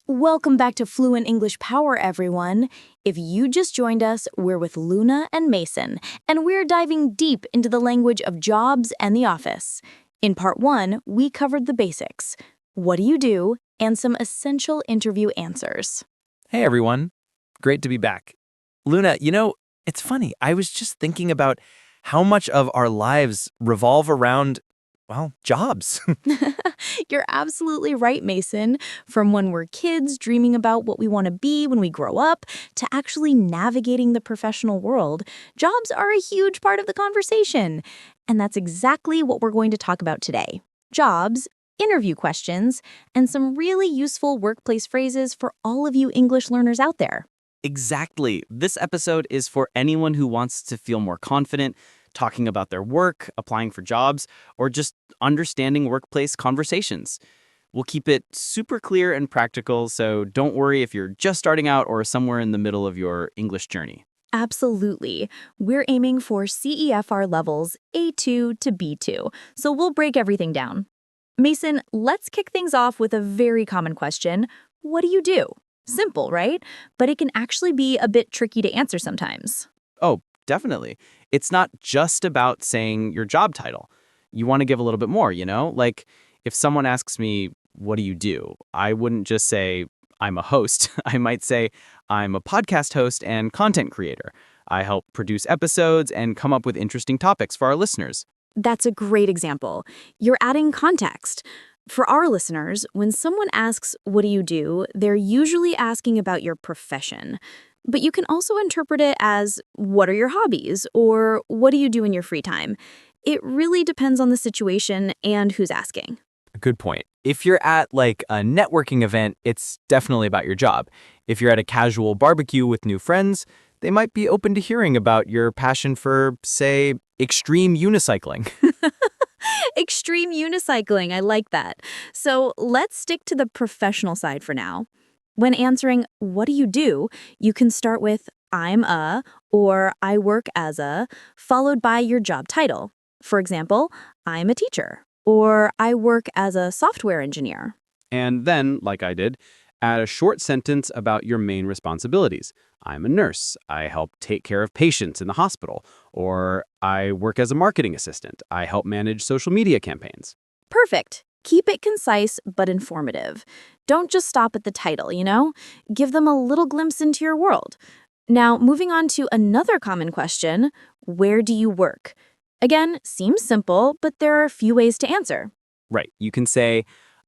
Welcome back to Fluent English Power, everyone. If you just joined us, we're with Luna and Mason, and we're diving deep into the language of jobs and the office. In part 1, we covered the basics. What do you do? And some essential interview answers. Hey everyone, great to be back. Luna, it's funny, I was just thinking about how much of our lives revolve around, jobs. You're absolutely right, Mason. From when we're kids dreaming about what we want to be when we grow up, to actually navigating the professional world, jobs are a huge part of the conversation. And that's exactly what we're going to talk about today. Jobs, interview questions, and some really useful workplace phrases for all of you English learners out there. Exactly. This episode is for anyone who wants to feel more confident, talking about their work, applying for jobs, or just understanding workplace conversations. We'll keep it super clear and practical, so don't worry if you're just starting out or somewhere in the middle of your English journey. Absolutely. We're aiming for CEFR levels A2 to B2, so we'll break everything down. Mason, let's kick things off with a very common question. What do you do? Simple, right? But it can actually be a bit tricky to answer sometimes. Oh, definitely. It's not just about saying your job title. You want to give a little bit more, Like, if someone asks me, what do you do? I wouldn't just say, I'm a host. I might say, I'm a podcast host and content creator. I help produce episodes and come up with interesting topics for our listeners. That's a great example. You're adding context. For our listeners, when someone asks, what do you do, they're usually asking about your profession. But you can also interpret it as, what are your hobbies? Or what do you do in your free time? It really depends on the situation and who's asking. Good point. If you're at a networking event, it's definitely about your job. If you're at a casual barbecue with new friends, they might be open to hearing about your passion for, say, extreme unicycling. Extreme unicycling, I like that. So let's stick to the professional side for now. When answering, what do you do, you can start with, I'm a, or I work as a, followed by your job title. For example, I'm a teacher, or I work as a software engineer. And then, like I did, add a short sentence about your main responsibilities. I'm a nurse. I help take care of patients in the hospital. Or I work as a marketing assistant. I help manage social media campaigns. Perfect. Keep it concise but informative. Don't just stop at the title, Give them a little glimpse into your world. Now, moving on to another common question, where do you work? Again, seems simple, but there are a few ways to answer. Right. You can say,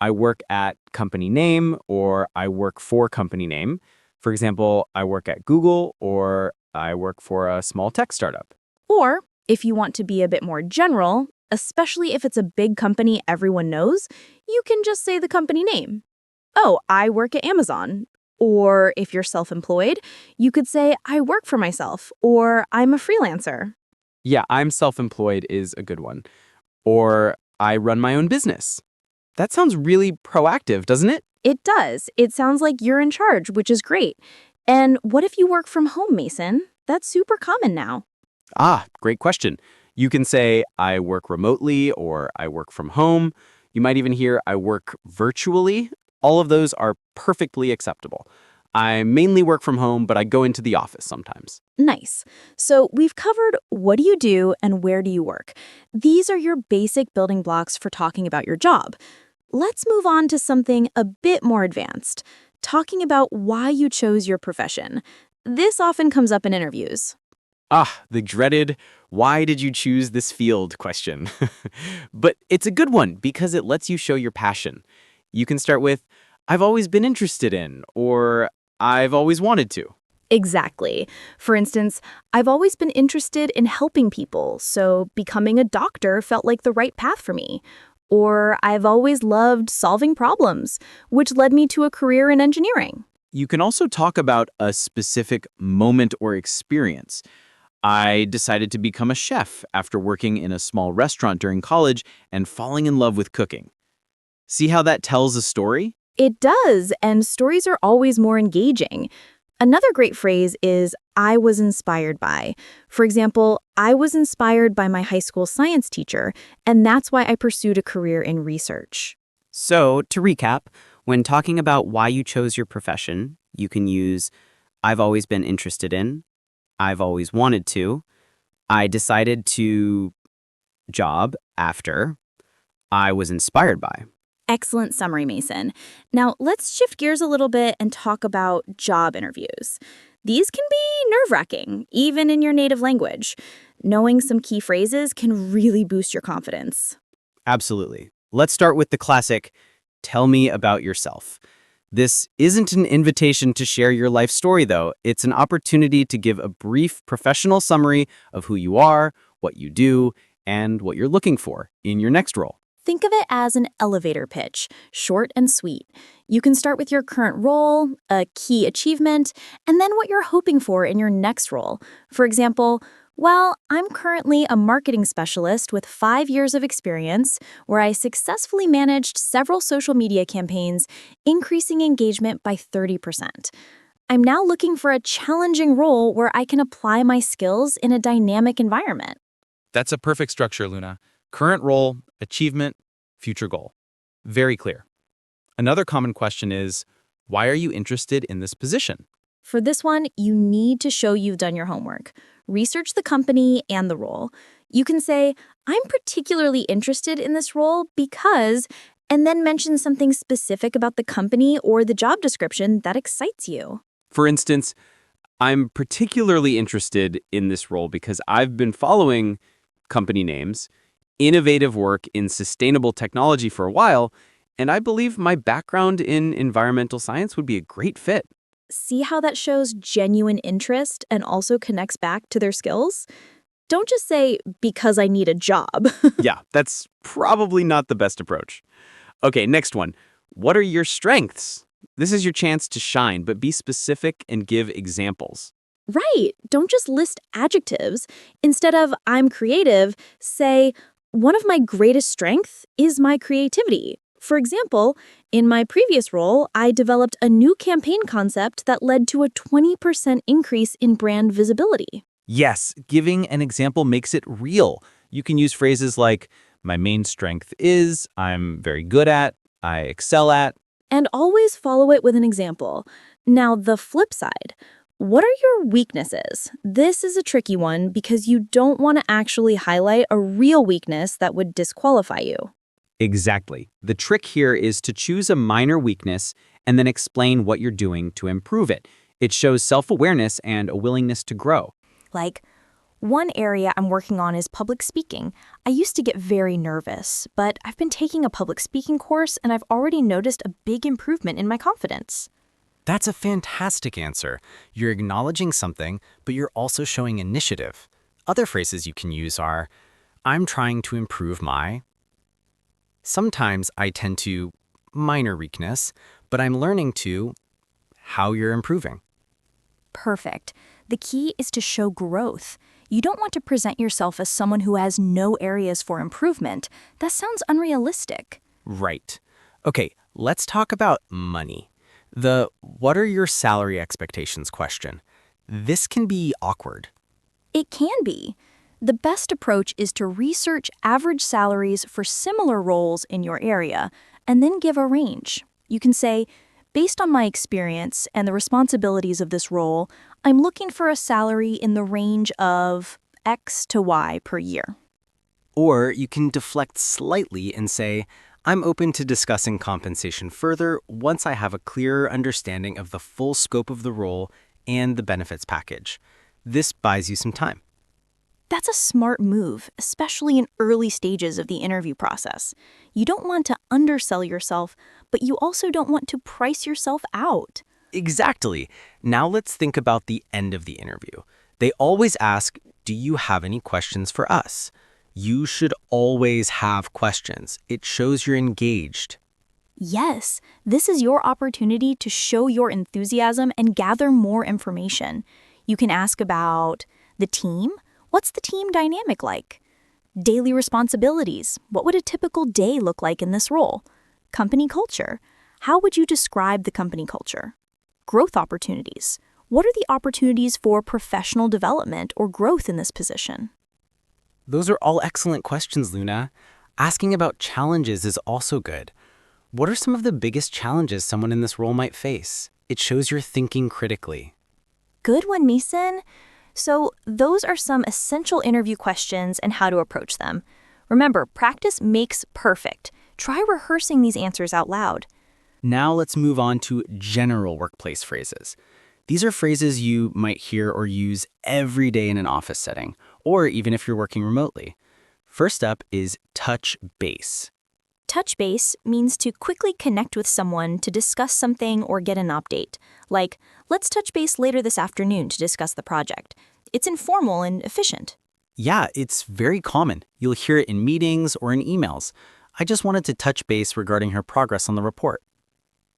I work at company name, or I work for company name. For example, I work at Google, or I work for a small tech startup. Or, if you want to be a bit more general, especially if it's a big company everyone knows, you can just say the company name. Oh, I work at Amazon. Or if you're self-employed, you could say, I work for myself, or I'm a freelancer. Yeah, I'm self-employed is a good one. Or I run my own business. That sounds really proactive, doesn't it? It does. It sounds like you're in charge, which is great. And what if you work from home, Mason? That's super common now. Great question. You can say, I work remotely, or I work from home. You might even hear, I work virtually. All of those are perfectly acceptable. I mainly work from home, but I go into the office sometimes. Nice. So we've covered what do you do and where do you work. These are your basic building blocks for talking about your job. Let's move on to something a bit more advanced, talking about why you chose your profession. This often comes up in interviews. The dreaded, why did you choose this field question? But it's a good one because it lets you show your passion. You can start with, I've always been interested in, or I've always wanted to. Exactly. For instance, I've always been interested in helping people, so becoming a doctor felt like the right path for me. Or I've always loved solving problems, which led me to a career in engineering. You can also talk about a specific moment or experience. I decided to become a chef after working in a small restaurant during college and falling in love with cooking. See how that tells a story? It does, and stories are always more engaging. Another great phrase is, I was inspired by. For example, I was inspired by my high school science teacher, and that's why I pursued a career in research. So, to recap, When talking about why you chose your profession, you can use I've always been interested in, I've always wanted to, I decided to job after, I was inspired by. Excellent summary, Mason. Now, let's shift gears a little bit and talk about job interviews. These can be nerve-wracking, even in your native language. Knowing some key phrases can really boost your confidence. Absolutely. Let's start with the classic, tell me about yourself. This isn't an invitation to share your life story, though. It's an opportunity to give a brief professional summary of who you are, what you do, and what you're looking for in your next role. Think of it as an elevator pitch, short and sweet. You can start with your current role, a key achievement, and then what you're hoping for in your next role. For example, well, I'm currently a marketing specialist with 5 years of experience where I successfully managed several social media campaigns, increasing engagement by 30%. I'm now looking for a challenging role where I can apply my skills in a dynamic environment. That's a perfect structure, Luna. Current role, achievement, future goal. Very clear. Another common question is, why are you interested in this position? For this one, you need to show you've done your homework. Research the company and the role. You can say, I'm particularly interested in this role because, and then mention something specific about the company or the job description that excites you. For instance, I'm particularly interested in this role because I've been following company names, innovative work in sustainable technology for a while, and I believe my background in environmental science would be a great fit. See how that shows genuine interest and also connects back to their skills? Don't just say, because I need a job. Yeah, that's probably not the best approach. Okay, next one. What are your strengths? This is your chance to shine, but be specific and give examples. Right. Don't just list adjectives. Instead of I'm creative, say, one of my greatest strengths is my creativity. For example, in my previous role, I developed a new campaign concept that led to a 20% increase in brand visibility. Yes, giving an example makes it real. You can use phrases like, my main strength is, I'm very good at, I excel at. And always follow it with an example. Now, the flip side. What are your weaknesses? This is a tricky one because you don't want to actually highlight a real weakness that would disqualify you. Exactly. The trick here is to choose a minor weakness and then explain what you're doing to improve it. It shows self-awareness and a willingness to grow. Like, one area I'm working on is public speaking. I used to get very nervous, but I've been taking a public speaking course and I've already noticed a big improvement in my confidence. That's a fantastic answer. You're acknowledging something, but you're also showing initiative. Other phrases you can use are, I'm trying to improve my. Sometimes I tend to minor weakness, but I'm learning to how you're improving. Perfect. The key is to show growth. You don't want to present yourself as someone who has no areas for improvement. That sounds unrealistic. Right. Okay, let's talk about money. The what are your salary expectations question. This can be awkward. It can be. The best approach is to research average salaries for similar roles in your area and then give a range. You can say, based on my experience and the responsibilities of this role, I'm looking for a salary in the range of X to Y per year. Or you can deflect slightly and say, I'm open to discussing compensation further once I have a clearer understanding of the full scope of the role and the benefits package. This buys you some time. That's a smart move, especially in early stages of the interview process. You don't want to undersell yourself, but you also don't want to price yourself out. Exactly. Now let's think about the end of the interview. They always ask, do you have any questions for us? You should always have questions. It shows you're engaged. Yes, this is your opportunity to show your enthusiasm and gather more information. You can ask about the team. What's the team dynamic like? Daily responsibilities. What would a typical day look like in this role? Company culture. How would you describe the company culture? Growth opportunities. What are the opportunities for professional development or growth in this position? Those are all excellent questions, Luna. Asking about challenges is also good. What are some of the biggest challenges someone in this role might face? It shows you're thinking critically. Good one, Mason. So those are some essential interview questions and how to approach them. Remember, practice makes perfect. Try rehearsing these answers out loud. Now let's move on to general workplace phrases. These are phrases you might hear or use every day in an office setting, or even if you're working remotely. First up is touch base. Touch base means to quickly connect with someone to discuss something or get an update. Like, let's touch base later this afternoon to discuss the project. It's informal and efficient. Yeah, it's very common. You'll hear it in meetings or in emails. I just wanted to touch base regarding her progress on the report.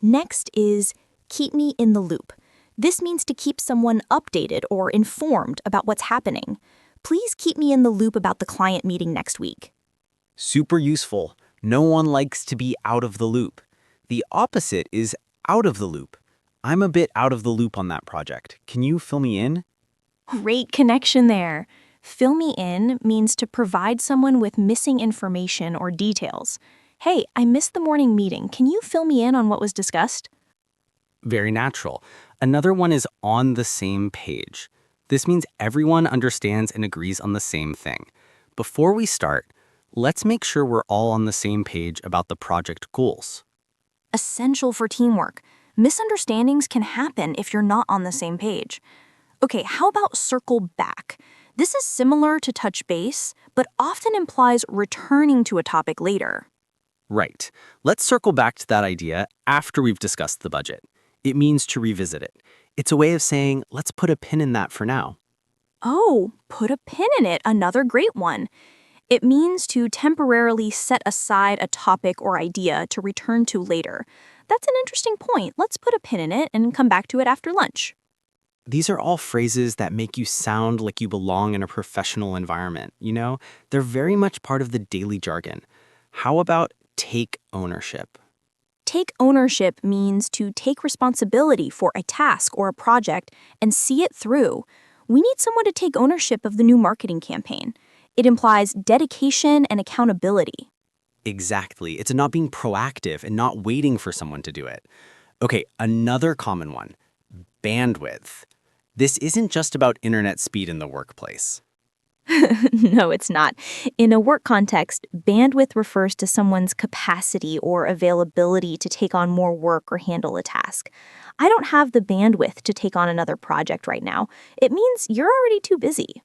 Next is keep me in the loop. This means to keep someone updated or informed about what's happening. Please keep me in the loop about the client meeting next week. Super useful. No one likes to be out of the loop. The opposite is out of the loop. I'm a bit out of the loop on that project. Can you fill me in? Great connection there. Fill me in means to provide someone with missing information or details. Hey, I missed the morning meeting. Can you fill me in on what was discussed? Very natural. Another one is on the same page. This means everyone understands and agrees on the same thing. Before we start, let's make sure we're all on the same page about the project goals. Essential for teamwork. Misunderstandings can happen if you're not on the same page. Okay, how about circle back? This is similar to touch base, but often implies returning to a topic later. Right. Let's circle back to that idea after we've discussed the budget. It means to revisit it. It's a way of saying, let's put a pin in that for now. Oh, put a pin in it, another great one. It means to temporarily set aside a topic or idea to return to later. That's an interesting point. Let's put a pin in it and come back to it after lunch. These are all phrases that make you sound like you belong in a professional environment, They're very much part of the daily jargon. How about take ownership? Take ownership means to take responsibility for a task or a project and see it through. We need someone to take ownership of the new marketing campaign. It implies dedication and accountability. Exactly. It's not being proactive and not waiting for someone to do it. Okay, another common one, bandwidth. This isn't just about internet speed in the workplace. No, it's not. In a work context, bandwidth refers to someone's capacity or availability to take on more work or handle a task. I don't have the bandwidth to take on another project right now. It means you're already too busy.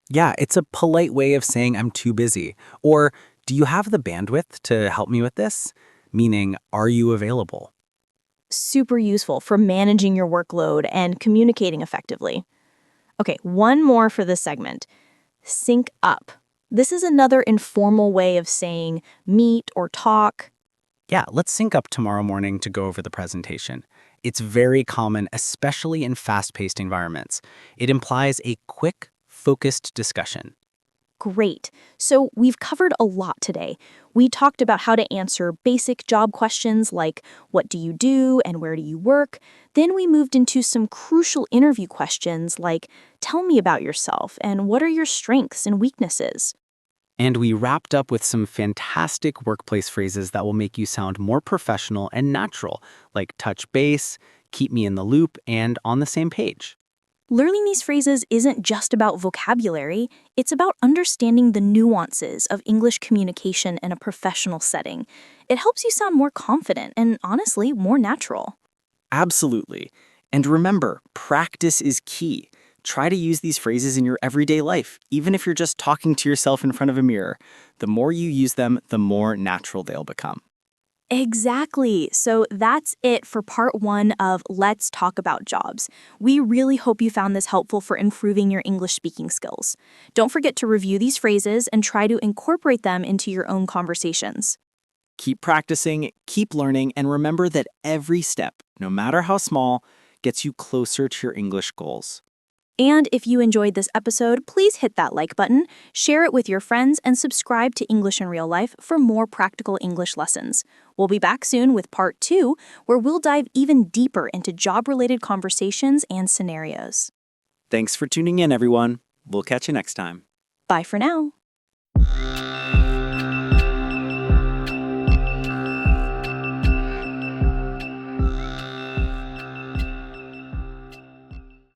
Yeah, it's a polite way of saying I'm too busy. Or, do you have the bandwidth to help me with this? Meaning, are you available? Super useful for managing your workload and communicating effectively. Okay, one more for this segment. Sync up. This is another informal way of saying meet or talk. Yeah, let's sync up tomorrow morning to go over the presentation. It's very common, especially in fast-paced environments. It implies a quick, focused discussion. Great. So we've covered a lot today. We talked about how to answer basic job questions like, what do you do and where do you work? Then we moved into some crucial interview questions like, tell me about yourself and what are your strengths and weaknesses? And we wrapped up with some fantastic workplace phrases that will make you sound more professional and natural, like touch base, keep me in the loop, and on the same page. Learning these phrases isn't just about vocabulary, it's about understanding the nuances of English communication in a professional setting. It helps you sound more confident and, honestly, more natural. Absolutely. And remember, practice is key. Try to use these phrases in your everyday life, even if you're just talking to yourself in front of a mirror. The more you use them, the more natural they'll become. Exactly. So that's it for part 1 of Let's Talk About Jobs. We really hope you found this helpful for improving your English speaking skills. Don't forget to review these phrases and try to incorporate them into your own conversations. Keep practicing, keep learning, and remember that every step, no matter how small, gets you closer to your English goals. And if you enjoyed this episode, please hit that like button, share it with your friends, and subscribe to English in Real Life for more practical English lessons. We'll be back soon with part 2, where we'll dive even deeper into job-related conversations and scenarios. Thanks for tuning in, everyone. We'll catch you next time. Bye for now.